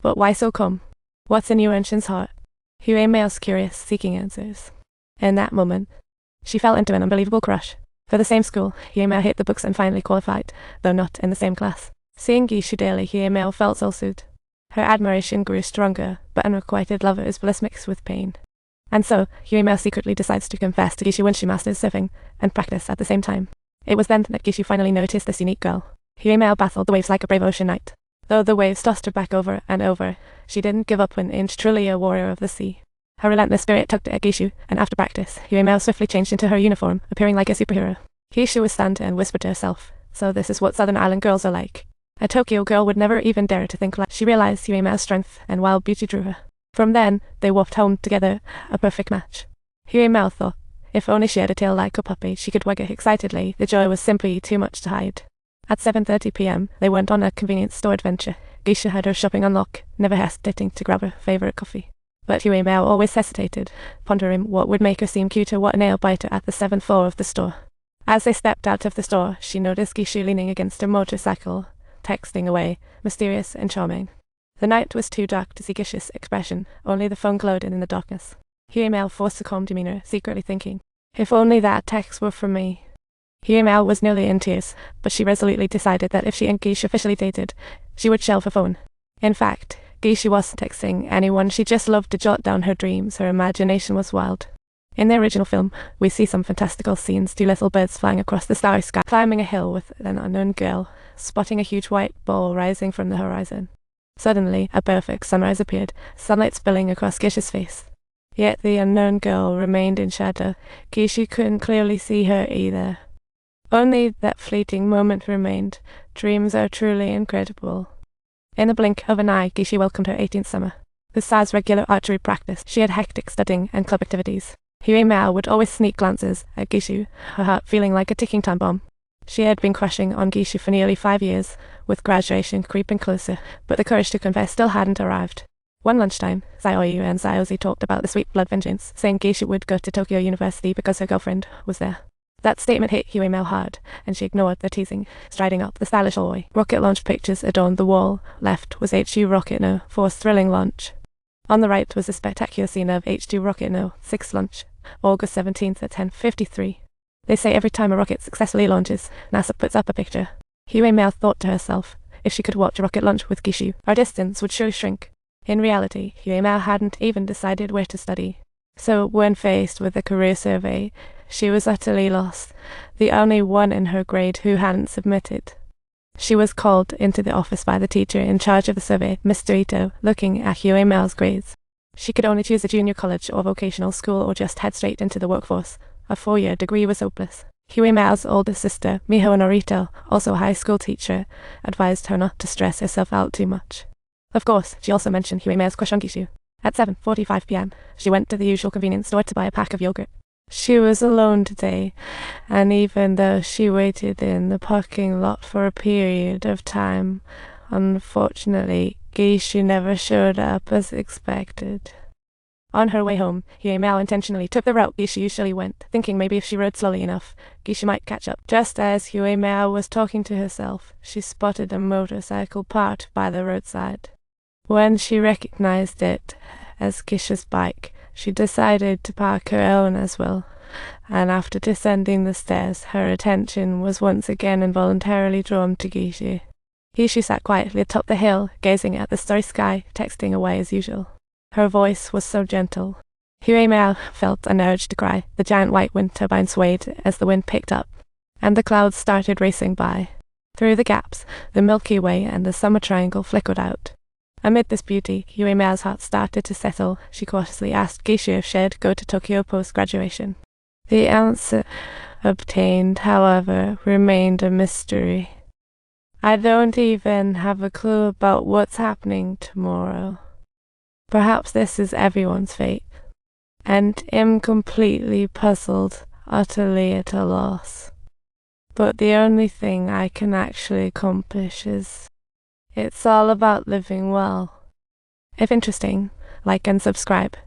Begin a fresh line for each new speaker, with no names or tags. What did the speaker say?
But why so calm? What's in Yuan-shin's heart? Huimei was curious, seeking answers. In that moment, she fell into an unbelievable crush. For the same school, Huimei hit the books and finally qualified, though not in the same class. Seeing Gishu daily, Huimei felt soul-soothed. Her admiration grew stronger, but unrequited love is bliss mixed with pain. And so, Huimei secretly decides to confess to Gishu when she masters surfing and practice at the same time. It was then that Gishu finally noticed this unique girl. Huimei battled the waves like a brave ocean knight. Though the waves tossed her back over and over, she didn't give up an inch, truly a warrior of the sea. Her relentless spirit tugged at Gishu, and after practice, Huimei swiftly changed into her uniform, appearing like a superhero. Gishu was stunned and whispered to herself, "So this is what Southern Island girls are like." A Tokyo girl would never even dare to think like. She realized Huimei's strength and wild beauty drew her. From then, they walked home together, a perfect match. Huimei thought, if only she had a tail like a puppy, she could wag it excitedly. The joy was simply too much to hide. At 7:30 p.m., they went on a convenience store adventure. Gishu had her shopping on lock, never hesitating to grab her favorite coffee. But Huimei always hesitated, pondering what would make her seem cuter, what nail-biter at the 7th floor of the store. As they stepped out of the store, she noticed Gishu leaning against her motorcycle, texting away, mysterious and charming. The night was too dark to see Gishu's expression, only the phone glowed in the darkness. Huimei forced a calm demeanor, secretly thinking, if only that text were for me. Huimei was nearly in tears, but she resolutely decided that if she and Gishu officially dated, she would shelve her phone. In fact, Gishu wasn't texting anyone, she just loved to jot down her dreams, her imagination was wild. In the original film, we see some fantastical scenes, 2 little birds flying across the starry sky, climbing a hill with an unknown girl, spotting a huge white ball rising from the horizon. Suddenly, a perfect sunrise appeared, sunlight spilling across Gishu's face. Yet the unknown girl remained in shadow. Gishu couldn't clearly see her either. Only that fleeting moment remained. Dreams are truly incredible. In the blink of an eye, Gishu welcomed her 18th summer. Besides regular archery practice, she had hectic studying and club activities. Huimei would always sneak glances at Gishu, her heart feeling like a ticking time bomb. She had been crushing on Gishu for nearly 5 years, with graduation creeping closer, but the courage to confess still hadn't arrived. One lunchtime, Saoyu and Saozi talked about the sweet blood vengeance, saying Gishu would go to Tokyo University because her girlfriend was there. That statement hit Huimei hard, and she ignored the teasing, striding up the stylish hallway. Rocket launch pictures adorned the wall. Left was H2 Rocket No 4's thrilling launch. On the right was the spectacular scene of H2 Rocket No 6 launch, August 17th at 10:53. They say every time a rocket successfully launches, NASA puts up a picture. Huimei thought to herself, if she could watch a rocket launch with Gishu, our distance would surely shrink. In reality, Huimei hadn't even decided where to study. So when faced with a career survey, she was utterly lost, the only one in her grade who hadn't submitted. She was called into the office by the teacher in charge of the survey, Mr. Ito, looking at Huimei's grades. She could only choose a junior college or vocational school or just head straight into the workforce. A 4-year degree was hopeless. Huimei's older sister, Miho Norito, also a high school teacher, advised her not to stress herself out too much. Of course, she also mentioned Huimei's crush on Gishu. At 7:45 p.m., she went to the usual convenience store to buy a pack of yogurt. She was alone today, and even though she waited in the parking lot for a period of time, unfortunately, Gishu never showed up as expected. On her way home, Huimei intentionally took the route Gishu usually went, thinking maybe if she rode slowly enough, Gishu might catch up. Just as Huimei was talking to herself, she spotted a motorcycle parked by the roadside. When she recognized it as Gishu's bike, she decided to park her own as well, and after descending the stairs, her attention was once again involuntarily drawn to Gishu. Gishu sat quietly atop the hill, gazing at the starry sky, texting away as usual. Her voice was so gentle. Huimei felt an urge to cry. The giant white wind turbine swayed as the wind picked up, and the clouds started racing by. Through the gaps, the Milky Way and the Summer Triangle flickered out. Amid this beauty, Huimei's heart started to settle. She cautiously asked Gishu if she'd go to Tokyo post-graduation. The answer obtained, however, remained a mystery. I don't even have a clue about what's happening tomorrow. Perhaps this is everyone's fate, and am completely puzzled, utterly at a loss. But the only thing I can actually accomplish is, it's all about living well. If interesting, like and subscribe.